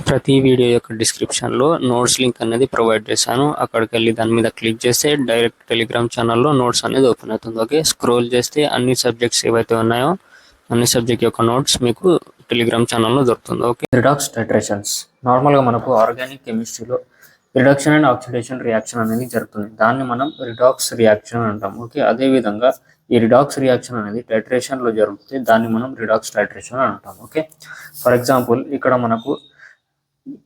ప్రతి వీడియో యొక్క డిస్క్రిప్షన్లో నోట్స్ లింక్ అనేది ప్రొవైడ్ చేశాను. అక్కడికి వెళ్ళి దాని మీద క్లిక్ చేస్తే డైరెక్ట్ టెలిగ్రామ్ ఛానల్లో నోట్స్ అనేది ఓపెన్ అవుతుంది. ఓకే, స్క్రోల్ చేస్తే అన్ని సబ్జెక్ట్స్ ఏవైతే ఉన్నాయో అన్ని సబ్జెక్ట్ యొక్క నోట్స్ మీకు టెలిగ్రామ్ ఛానల్లో దొరుకుతుంది. Okay, redox titrations. నార్మల్గా మనకు ఆర్గానిక్ కెమిస్ట్రీలో రిడక్షన్ అండ్ ఆక్సిడేషన్ రియాక్షన్ అనేది జరుగుతుంది. దాన్ని మనం రిడాక్స్ రియాక్షన్ అంటాం. ఓకే, అదేవిధంగా ఈ రిడాక్స్ రియాక్షన్ అనేది టైట్రేషన్లో జరుగుతుంది. దాన్ని మనం రిడాక్స్ టైట్రేషన్ అంటాం. ఓకే, ఫర్ ఎగ్జాంపుల్ ఇక్కడ మనకు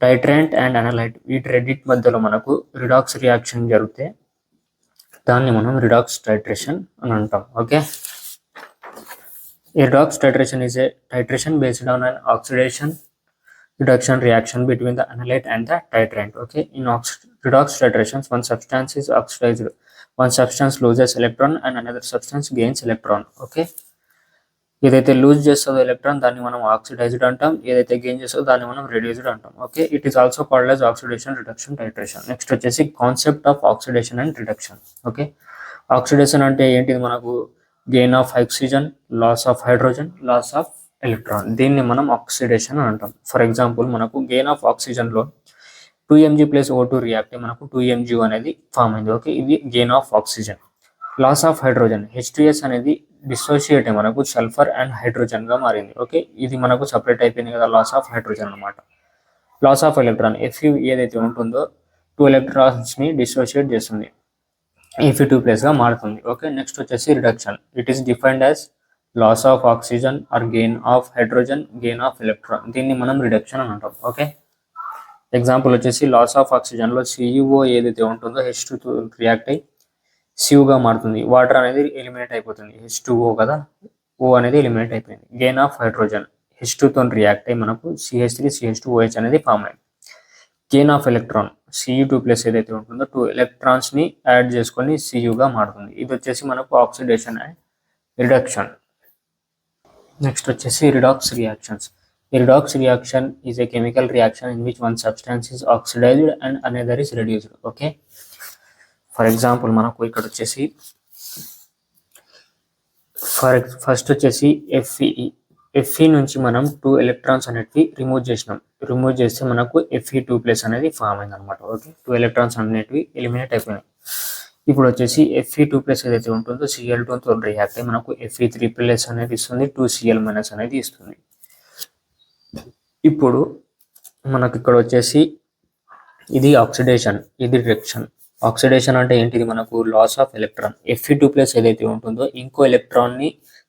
టైట్రెంట్ అండ్ అనలైట్ వీటి రెండింటి మధ్యలో మనకు రిడాక్స్ రియాక్షన్ జరిగితే దాన్ని మనం రిడాక్స్ టైట్రేషన్ అని అంటాం. Okay, redox titration is a titration based on an oxidation reduction reaction between the analyte and the titrant. Okay, in redox titrations, one substance is oxidized, one substance loses electron and another substance gains electron. Okay, ఏదైతే loose చేస్తుందో electron దాన్ని మనం oxidised అంటాం, ఏదైతే gain చేస్తుందో దాన్ని మనం reduced అంటాం. Okay, it is also called as oxidation reduction titration. Next వచ్చేసి concept of oxidation and reduction. Okay, oxidation అంటే ఏంటిది? మనకు gain of oxygen, loss of hydrogen, loss of electron, దీన్ని మనం ఆక్సిడేషన్ అని అంటాం. ఫర్ ఎగ్జాంపుల్ మనకు గెయిన్ ఆఫ్ ఆక్సిజన్లో 2mg ప్లస్ O2 రియాక్ట్ మనకు 2mg అనేది ఫామ్ అయింది. ఓకే, ఇది gain of oxygen. Loss of hydrogen, H2S అనేది డిసోసియేట్ మనకు సల్ఫర్ అండ్ హైడ్రోజన్ గా మారింది. ఓకే, ఇది మనకు సపరేట్ అయిపోయింది కదా, లాస్ ఆఫ్ హైడ్రోజన్ అనమాట. లాస్ ఆఫ్ ఎలక్ట్రాన్, Fe ఏదైతే ఉంటుందో 2 ఎలక్ట్రాన్స్ ని డిసోసియేట్ చేస్తుంది, Fe2+ గా మారుతుంది. ఓకే, నెక్స్ట్ వచ్చేసి reduction. It is defined as loss of oxygen or gain of hydrogen, gain of electron, దీన్ని మనం రిడక్షన్ అని అంటాం. ఓకే, ఎగ్జాంపుల్ వచ్చేసి లాస్ ఆఫ్ ఆక్సిజన్ లో CuO ఏదైతే ఉంటుందో H2 రియాక్ట్ అయ్యి Cuగా మారుతుంది, వాటర్ అనేది ఎలిమినేట్ అయిపోతుంది, H2O కదా, O అనేది ఎలిమినేట్ అయిపోయింది. గెయిన్ ఆఫ్ హైడ్రోజన్, H2తో రియాక్ట్ అయ్యి మనకు CH3CH2OH అనేది ఫామ్ అయింది. గెయిన్ ఆఫ్ ఎలక్ట్రాన్, Cu2+ ఏదైతే ఉంటుందో 2 ఎలక్ట్రాన్స్ ని యాడ్ చేసుకొని Cuగా మారుతుంది. ఇది వచ్చేసి మనకు ఆక్సిడేషన్ అండ్ రిడక్షన్. నెక్స్ట్ వచ్చేసి redox reactions. Redox reaction is a chemical reaction in which one substance is oxidised and another is reduced. Okay, for example మనకు ఇక్కడ వచ్చేసి ఫస్ట్ వచ్చేసి Fe నుంచి మనం 2 ఎలక్ట్రాన్స్ అనేటివి రిమూవ్ చేసినాం. రిమూవ్ చేస్తే మనకు Fe2+ అనేది ఫామ్ అయింది అనమాట. ఓకే, 2 ఎలక్ట్రాన్స్ అనేటివి ఎలిమినేట్ అయిపోయినాయి. ఇప్పుడు వచ్చేసి Fe2+ ఏదైతే ఉంటుందో Cl2తో రియాక్ట్ అయ్యి మనకు Fe3+ అనేది ఇస్తుంది, 2Cl- అనేది ఇస్తుంది. ఇప్పుడు మనకు ఇక్కడ వచ్చేసి ఇది ఆక్సిడేషన్, ఇది రిడక్షన్. ఆక్సిడేషన్ అంటే ఏంటిది? మనకు లాస్ ఆఫ్ ఎలక్ట్రాన్, Fe2+ ఏదైతే ఉంటుందో ఇంకో ఎలక్ట్రాన్ ని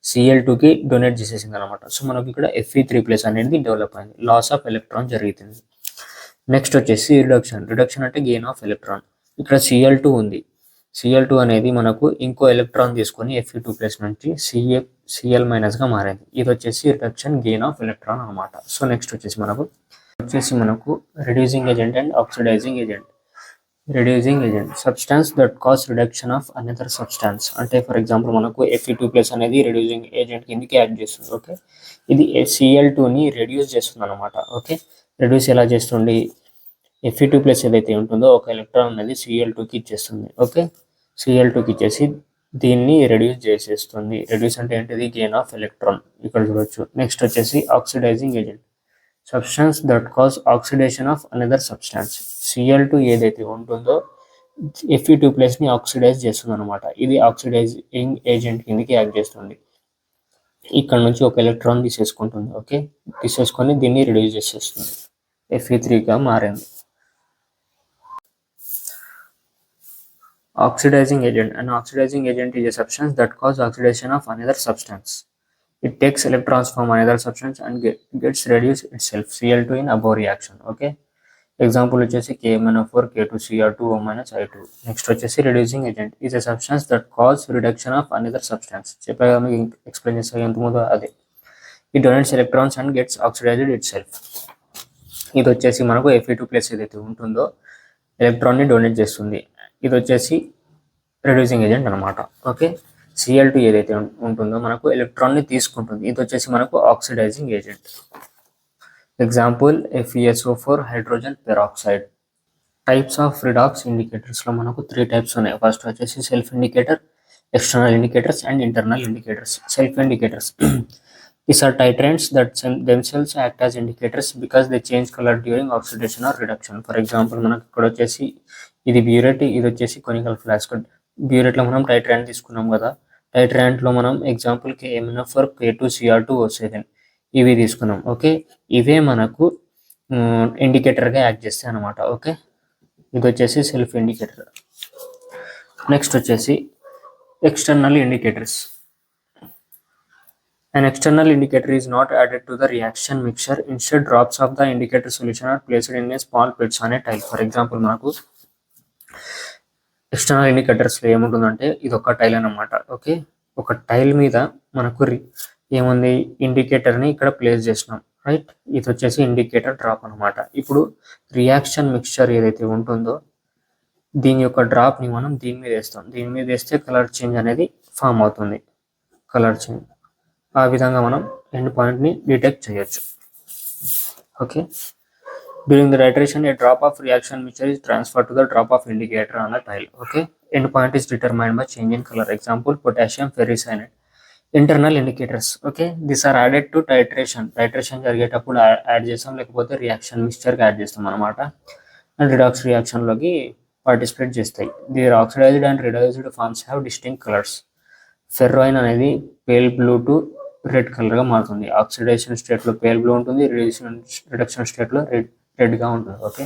Cl2కి డొనేట్ చేసేసింది అనమాట. సో మనకి ఇక్కడ Fe3+ అనేది డెవలప్ అయింది, లాస్ ఆఫ్ ఎలక్ట్రాన్ జరుగుతుంది. నెక్స్ట్ వచ్చేసి రిడక్షన్. రిడక్షన్ అంటే గెయిన్ ఆఫ్ ఎలక్ట్రాన్. ఇక్కడ Cl2 ఉంది, Cl2 అనేది మనకు ఇంకో ఎలక్ట్రాన్ తీసుకొని Fe2+ నుంచి Cl- గా మారింది. ఇది వచ్చేసి రిడక్షన్, గెయిన్ ఆఫ్ ఎలక్ట్రాన్ అనమాట. సో నెక్స్ట్ వచ్చేసి మనకు reducing agent and oxidising agent. Reducing agent, substance that cause reduction of another substance. అంటే ఫర్ ఎగ్జాంపుల్ మనకు Fe2+ అనేది రెడ్యూసింగ్ ఏజెంట్ కిందకి యాడ్ చేస్తుంది. ఓకే, ఇది Cl2ని రెడ్యూస్ చేస్తుంది అనమాట. ఓకే, రెడ్యూస్ ఎలా చేస్తుంది? Fe2+ ఏదైతే ఉంటుందో ఒక ఎలక్ట్రాన్ అనేది Cl2కి ఇచ్చేస్తుంది. ఓకే, Cl2కి ఇచ్చేసి దీన్ని రెడ్యూస్ చేసేస్తుంది. రెడ్యూస్ అంటే ఏంటిది? గెయిన్ ఆఫ్ ఎలక్ట్రాన్, ఇక్కడ చూడొచ్చు. నెక్స్ట్ వచ్చేసి oxidising agent, substance that cause oxidation of another substance. Cl2 ఏదైతే ఉంటుందో Fe2+ ని ఆక్సిడైజ్ చేస్తుంది అనమాట. ఇది ఆక్సిడైజింగ్ ఏజెంట్ కిందకి యాక్ట్ చేస్తుంది. ఇక్కడ నుంచి ఒక ఎలక్ట్రాన్ తీసేసుకుంటుంది. ఓకే, తీసేసుకొని దీన్ని రిడ్యూస్ చేసేస్తుంది, Fe3గా మారింది. Oxidizing agent. An oxidizing agent is a substance that causes oxidation of another substance. It takes electrons from another substance and gets reduced itself, Cl2 in above reaction. Okay, example వచ్చేసి KMnO4 K2Cr2O-I2. Next వచ్చేసి reducing agent is a substance that causes reduction of another substance. చెప్పాగా మీకు explain చేస్తాను ఎంత ముందు అదే. It donates electrons and gets oxidized itself. ఇది వచ్చేసి మనకు Fe2+ ఏదైతే ఉంటుందో ఎలక్ట్రాన్ ని డొనేట్ చేస్తుంది. ఇది వచ్చేసి రెడ్యూసింగ్ ఏజెంట్ అనమాట. ఓకే, Cl2 ఏదైతే ఉంటుందో మనకు ఎలక్ట్రాన్ ని తీసుకుంటుంది. ఇది వచ్చేసి మనకు oxidising agent. Example FeSO4 hydrogen peroxide. Types of redox indicators లో మనకు 3 టైప్స్ ఉన్నాయి. ఫస్ట్ వచ్చేసి self indicator, external indicators and internal indicators. Self indicators These are titrants that themselves act as indicators because they change color during oxidation or reduction. For example, మనకు ఇక్కడ వచ్చేసి ఇది burette, ఇది వచ్చేసి కొనికల్ ఫ్లాస్క్. బ్యూరేట్లో మనం టైట్రాంట్ తీసుకున్నాం కదా, టైట్రాంట్లో మనం ఎగ్జాంపుల్ KMnO4 K2Cr2O7 ఇవి తీసుకున్నాం. ఓకే, ఇవే మనకు ఇండికేటర్గా యాక్ట్ చేస్తాయి అనమాట. ఓకే, ఇది వచ్చేసి సెల్ఫ్ ఇండికేటర్. నెక్స్ట్ వచ్చేసి external indicators. An external indicator is not added to the reaction mixture. Instead, drops of the indicator solution are placed in a small pits on a tile. For example, మనకు external ఇండికేటర్స్లో ఏముంటుందంటే ఇది ఒక tile అన్నమాట. Okay, ఒక tile మీద మనకు ఏముంది, ఇండికేటర్ని ఇక్కడ ప్లేస్ చేసినాం, రైట్. ఇది వచ్చేసి ఇండికేటర్ డ్రాప్ అనమాట. ఇప్పుడు రియాక్షన్ మిక్స్చర్ ఏదైతే ఉంటుందో దీని యొక్క డ్రాప్ని మనం దీని మీద వేస్తాం. దీని మీద వేస్తే కలర్ చేంజ్ అనేది ఫామ్ అవుతుంది, కలర్ చేంజ్. ఆ విధంగా మనం ఎండ్ పాయింట్ని డిటెక్ట్ చేయొచ్చు. Okay, during the titration A drop of reaction mixture is transferred to the drop of indicator on the tile. Okay, end point is determined by change in color. Example, potassium ferricyanide. Internal indicators. Okay, these are added to titration. Titration జరిగేటప్పుడు add చేస్తాం, లేకపోతే reaction మిక్స్చర్కి add చేస్తాం అనమాట. And redox రియాక్షన్లోకి participate చేస్తాయి. Their oxidised and reduced forms have distinct colours. Ferroin అనేది pale blue to red కలర్గా మారుతుంది. ఆక్సిడేషన్ స్టేట్లో పేల్ బ్లూ ఉంటుంది, రిడక్షన్ స్టేట్లో రెడ్గా ఉంటుంది. ఓకే.